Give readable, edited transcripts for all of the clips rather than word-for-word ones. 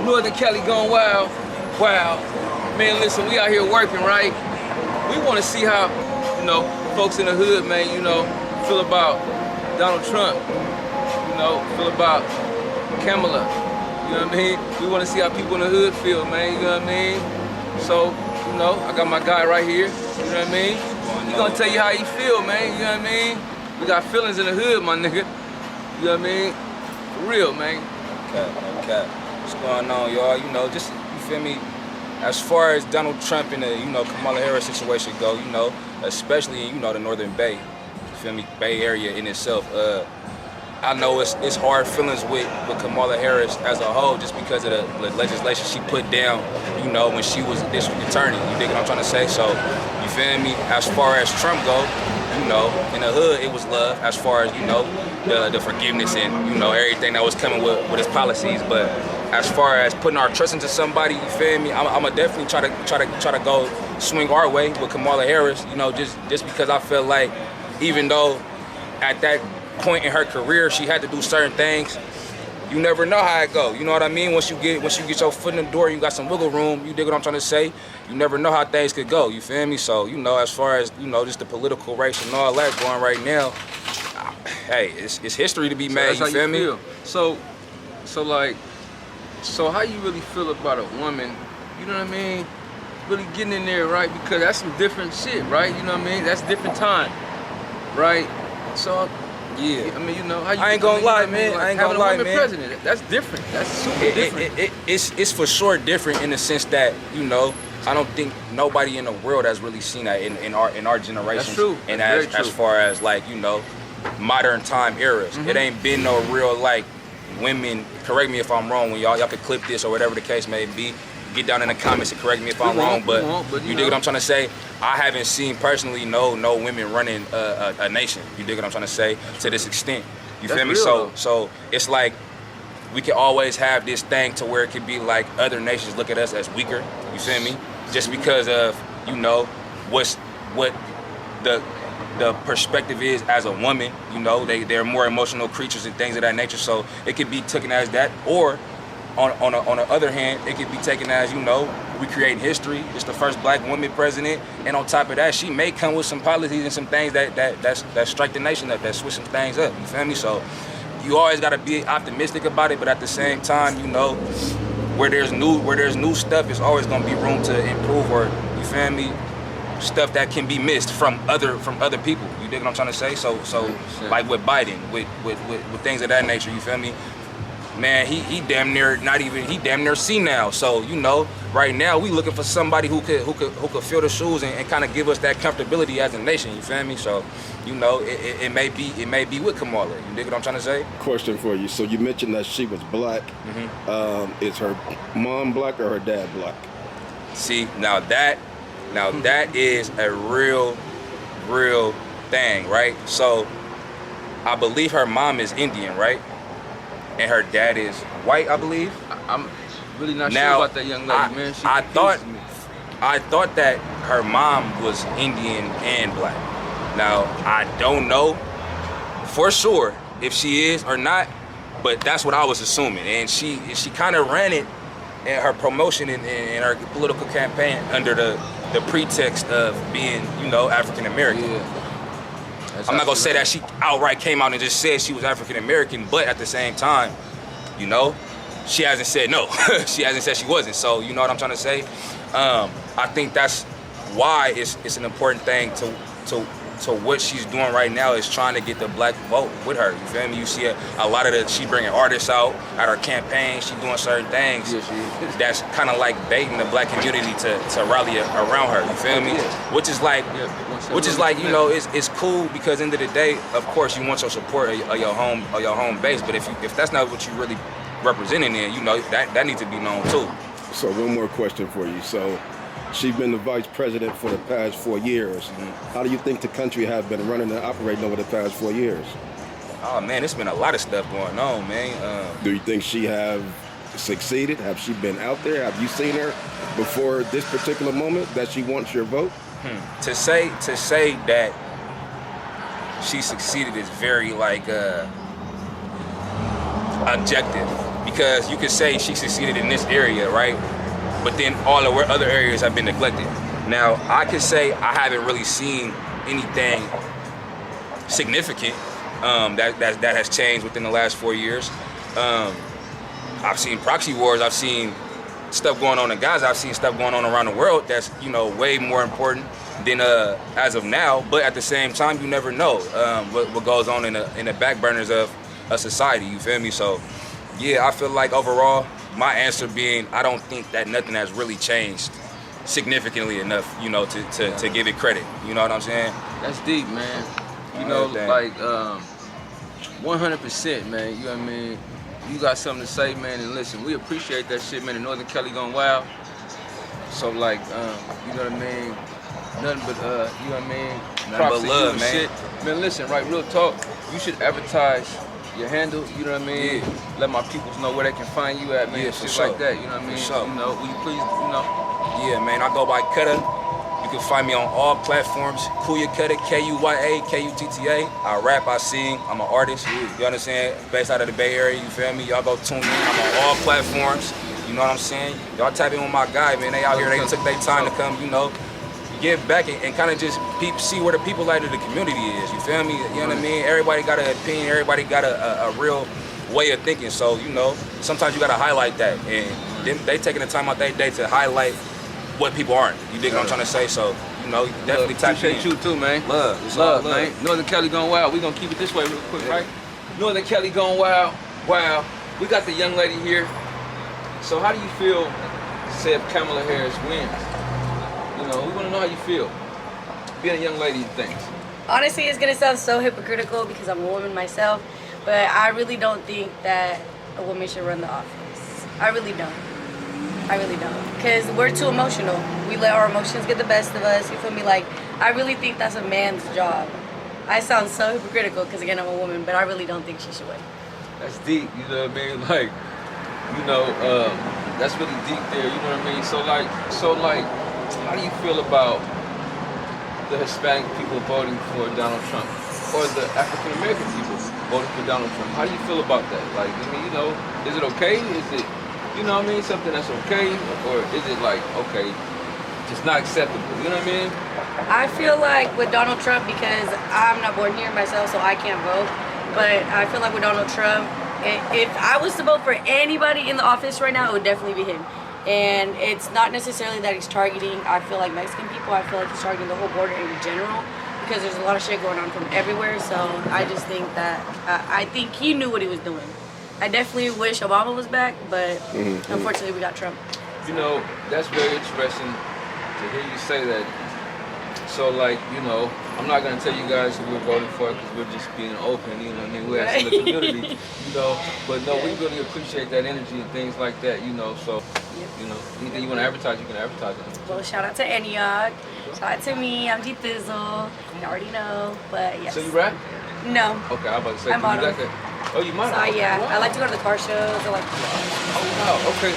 Northern Cali going wild. Wow. Man, listen, we out here working, right? We want to see how, you know, folks in the hood, man, you know, feel about Donald Trump, you know, feel about Kamala, you know what I mean? We want to see how people in the hood feel, man, you know what I mean? So, you know, I got my guy right here, you know what I mean? He gonna tell you how he feel, man, you know what I mean? We got feelings in the hood, my nigga, you know what I mean? For real, man. Okay. What's going on, y'all? You know, just, you feel me? As far as Donald Trump and the, you know, Kamala Harris situation go, you know, especially in, you know, the Northern Bay, you feel me, Bay Area in itself, I know it's hard feelings with Kamala Harris as a whole just because of the legislation she put down, you know, when she was a district attorney, you dig what I'm trying to say? So, you feel me? As far as Trump go, you know, in the hood it was love as far as, you know, the forgiveness and, you know, everything that was coming with his policies, but as far as putting our trust into somebody, you feel me? I'ma definitely try to go swing our way with Kamala Harris. You know, just because I feel like even though at that point in her career she had to do certain things, you never know how it go. You know what I mean? Once you get your foot in the door, you got some wiggle room. You dig what I'm trying to say? You never know how things could go. You feel me? So you know, as far as you know, just the political race and all that going right now, hey, it's history to be made. So you feel me? So how you really feel about a woman, you know what I mean, really getting in there, right? Because that's some different shit, right? You know what I mean? That's different time, right? So, yeah, I mean, you know, how you... I ain't gonna lie, man. Like, I ain't gonna lie, man. having a woman president, that's different. That's super different. It's for sure different in the sense that, you know, I don't think nobody in the world has really seen that in our generation. That's true. And That's as far as, like, you know, modern time eras. It ain't been no real, like, women, correct me if I'm wrong, when y'all could clip this or whatever the case may be, get down in the comments and correct me if I'm wrong, but you dig what I'm trying to say? I haven't seen personally no women running a nation, you dig what I'm trying to say, to this extent, you feel me? So it's like we can always have this thing to where it could be like other nations look at us as weaker, you feel me? Just because of, you know, what the perspective is as a woman, you know, they're more emotional creatures and things of that nature, so it could be taken as that, or on the other hand, it could be taken as, you know, we create history, it's the first black woman president, and on top of that, she may come with some policies and some things that strike the nation up, that switch some things up, you feel me? So you always gotta be optimistic about it, but at the same time, you know, where there's new stuff, there's always gonna be room to improve, or, you feel me, stuff that can be missed from other people. You dig what I'm trying to say? So like with Biden, with things of that nature, you feel me? Man, he damn near senile. So, you know, right now we looking for somebody who could fill the shoes and kind of give us that comfortability as a nation, you feel me? So, you know, it may be with Kamala. You dig what I'm trying to say? Question for you. So you mentioned that she was black. Is her mom black or her dad black? See, now that is a real thing, right? So I believe her mom is Indian, right? And her dad is white, I believe. I'm really not sure about that young lady, man. I thought that her mom was Indian and black. Now, I don't know for sure if she is or not, but that's what I was assuming. And she kind of ran it in her promotion in her political campaign under the pretext of being, you know, African American. Yeah. I'm not gonna say that she outright came out and just said she was African American, but at the same time, you know, she hasn't said no. She hasn't said she wasn't. So you know what I'm trying to say? I think that's why it's an important thing to what she's doing right now is trying to get the black vote with her. You feel me? You see a lot of she bringing artists out at her campaign. She doing certain things that's kind of like baiting the black community to rally around her. You feel me? Which is like, you know, it's cool because end of the day, of course, you want your support of your home base. But if that's not what you really representing, then you know that needs to be known too. So one more question for you. So she's been the vice president for the past 4 years. How do you think the country has been running and operating over the past 4 years? Oh man, it's been a lot of stuff going on, man. Do you think she have succeeded? Have she been out there? Have you seen her before this particular moment that she wants your vote? To say that she succeeded is very like objective, because you could say she succeeded in this area, right? But then all the other areas have been neglected. Now, I could say I haven't really seen anything significant that has changed within the last 4 years. I've seen proxy wars. I've seen stuff going on in Gaza. I've seen stuff going on around the world that's, you know, way more important than as of now. But at the same time, you never know what goes on in the back burners of a society. You feel me? So, yeah, I feel like overall, my answer being, I don't think that nothing has really changed significantly enough, you know, to give it credit. You know what I'm saying? That's deep, man. You know, like 100%, man. You know what I mean? You got something to say, man, and listen, we appreciate that shit, man. In Northern Cali Gone Wild. So like, you know what I mean? Nothing but you know what I mean? Nothing but love, man. Shit. Man, listen, right, real talk. You should advertise your handle, you know what I mean? Yeah. Let my peoples know where they can find you at, man. Yeah, shit for sure. like that, you know what I mean? For sure. You know, will you please, you know? Yeah, man, I go by Kutta. You can find me on all platforms. Kuya Kutta, Kuya, Kutta. I rap, I sing, I'm an artist. You understand? Based out of the Bay Area, you feel me? Y'all go tune in. I'm on all platforms. You know what I'm saying? Y'all tap in with my guy, man. They out here, they took their time to come, you know, give back and kind of just see where the people out of the community is. You feel me? You know what I mean? Everybody got an opinion. Everybody got a real way of thinking. So, you know, sometimes you got to highlight that. And they taking the time out their day to highlight what people aren't. You dig what I'm trying to say? So, you know, definitely tap in. Appreciate you too, man. Love. It's love, all love, man. Northern Cali Gone Wild. We're going to keep it this way real quick, right? Northern Cali Gone Wild. Wow. We got the young lady here. So how do you feel, say, if Kamala Harris wins? You know, we want to know how you feel. Being a young lady and things. Honestly, it's going to sound so hypocritical because I'm a woman myself, but I really don't think that a woman should run the office. I really don't. I really don't. Because we're too emotional. We let our emotions get the best of us. You feel me? Like, I really think that's a man's job. I sound so hypocritical because, again, I'm a woman, but I really don't think she should win. That's deep, you know what I mean? Like, you know, that's really deep there, you know what I mean? So like, how do you feel about the Hispanic people voting for Donald Trump? Or the African American people voting for Donald Trump? How do you feel about that? Like, I mean, you know, is it okay? Is it, you know what I mean, something that's okay? Or is it like, okay, just not acceptable, you know what I mean? I feel like with Donald Trump, because I'm not born here myself, so I can't vote, but I feel like with Donald Trump, if I was to vote for anybody in the office right now, it would definitely be him. And it's not necessarily that he's targeting, I feel like, Mexican people. I feel like he's targeting the whole border in general, because there's a lot of shit going on from everywhere. So I just think that, I think he knew what he was doing. I definitely wish Obama was back, but unfortunately we got Trump. You know, that's very interesting to hear you say that. So like, you know, I'm not gonna tell you guys who we're voting for because we're just being open, you know what I mean? We're asking the community, you know. But no, we really appreciate that energy and things like that, you know. So, you know, anything you want to advertise, you can advertise it. Well, shout out to Antioch. Shout out to me. I'm G Thizzle. You already know, but yes. So you rap? No. Okay, I'm about to say, I model. Oh, you model? So yeah, wow. I like to go to the car shows. I like. Oh wow. Okay.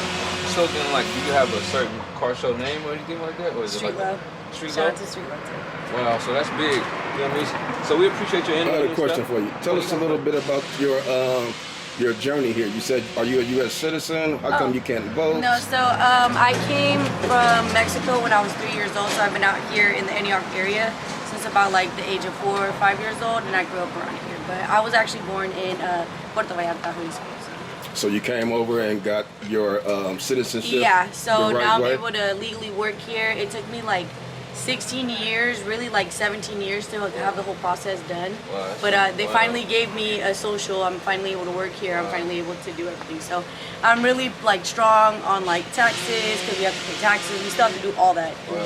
So then, like, do you have a certain car show name or anything like that, or is Street it like Love. Street Shout Love? out to Street Love too. Wow, so that's big. You know what I mean? So we appreciate your I energy. had a question for you. Tell us a little bit about your journey here. You said, are you a U.S. citizen? How come you can't vote? No, so I came from Mexico when I was 3 years old, so I've been out here in the Antioch area since about like the age of 4 or 5 years old, and I grew up around here. But I was actually born in Puerto Vallarta, Jalisco. So you came over and got your citizenship. Yeah, so the right now way? I'm able to legally work here. It took me like 16 years, really like 17 years to have the whole process done. Wow, But they finally gave me a social. I'm finally able to work here. I'm finally able to do everything. So I'm really like strong on like taxes because we have to pay taxes. We still have to do all that. Wow.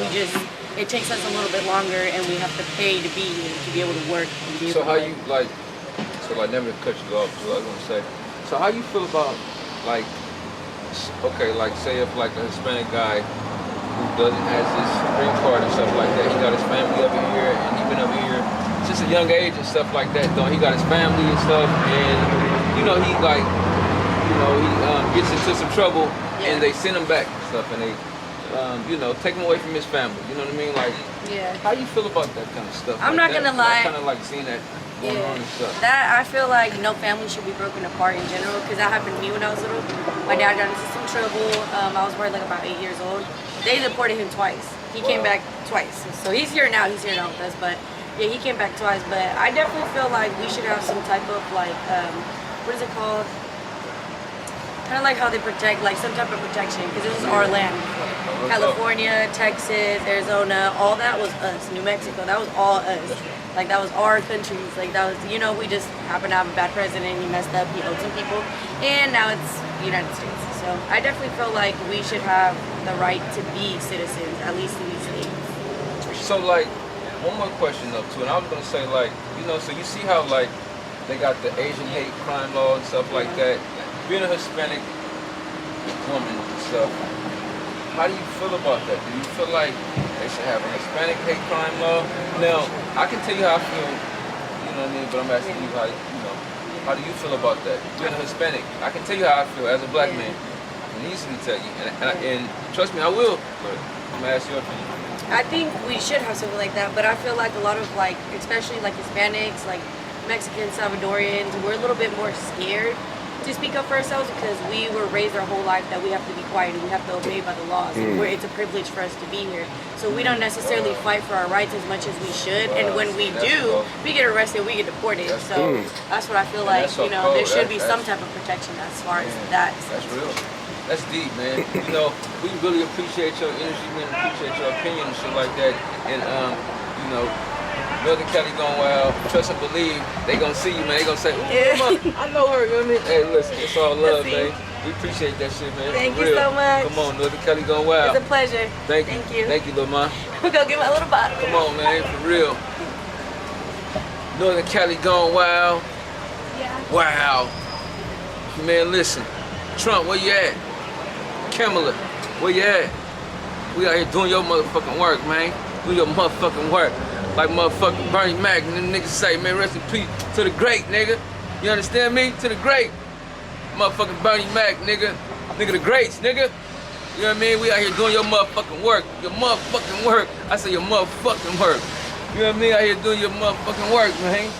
It takes us a little bit longer, and we have to pay to be here to be able to work. And be able So how to you like? So like, never cut you off. So I was gonna say. So how you feel about like? Okay, like say if like a Hispanic guy who doesn't has his green card and stuff like that, he got his family over here, and he been over here since a young age and stuff like that. Though he got his family and stuff, and you know he like, you know he gets into some trouble, and they send him back and stuff, and they. You know, take him away from his family. You know what I mean? Like, yeah. how you feel about that kind of stuff? I'm like not that? gonna lie. Kind of like seeing that going on and stuff. That I feel like no family should be broken apart in general, because that happened to me when I was little. My dad got into some trouble. I was probably like about 8 years old. They deported him twice. He came back twice. So he's here now. He's here now with us. But yeah, he came back twice. But I definitely feel like we should have some type of like, what is it called? Kind of like how they protect, like some type of protection, because this is our land. California, Texas, Arizona, all that was us. New Mexico, that was all us. Like that was our countries. Like that was, you know, we just happened to have a bad president. He messed up. He owed some people, and now it's the United States. So I definitely feel like we should have the right to be citizens, at least in these states. So like, one more question though too, and I was gonna say like, you know, so you see how like they got the Asian hate crime law and stuff like that. Being a Hispanic woman and stuff, how do you feel about that? Do you feel like they should have a Hispanic hate crime law? Now, I can tell you how I feel, you know what I mean, but I'm asking you how, you know, how do you feel about that? Being a Hispanic, I can tell you how I feel as a black man. I'm easy to tell you, and trust me, I will, but I'm gonna ask your opinion. I think we should have something like that, but I feel like a lot of like, especially like Hispanics, like Mexicans, Salvadorians, we're a little bit more scared to speak up for ourselves because we were raised our whole life that we have to be quiet and we have to obey by the laws. It's a privilege for us to be here. So we don't necessarily fight for our rights as much as we should. And when we do, we get arrested, we get deported. So that's what I feel like, you know, there should be some type of protection as far as that. That's real. That's deep, man. You know, we really appreciate your energy, man, appreciate your opinion and shit like that. And, you know, Northern Cali Gone Wild, trust and believe, they gonna see you, man. They gonna say, ooh, I know her, you know what I mean? Hey, listen, it's all love, man. We appreciate that shit, man. Thank you so much. Come on, Northern Cali Gone Wild. It's a pleasure. Thank you. Thank you, little man. We'll go get my little bottle. Come on, man, for real. Northern Cali Gone Wild. Yeah. Wow. Man, listen. Trump, where you at? Kamala, where you at? We out here doing your motherfucking work, man. Do your motherfucking work. Like motherfucking Bernie Mac and them niggas say, man, rest in peace to the great, nigga. You understand me? To the great. Motherfucking Bernie Mac, nigga. Nigga, the greats, nigga. You know what I mean? We out here doing your motherfucking work. Your motherfucking work. I say your motherfucking work. You know what I mean? Out here doing your motherfucking work, man.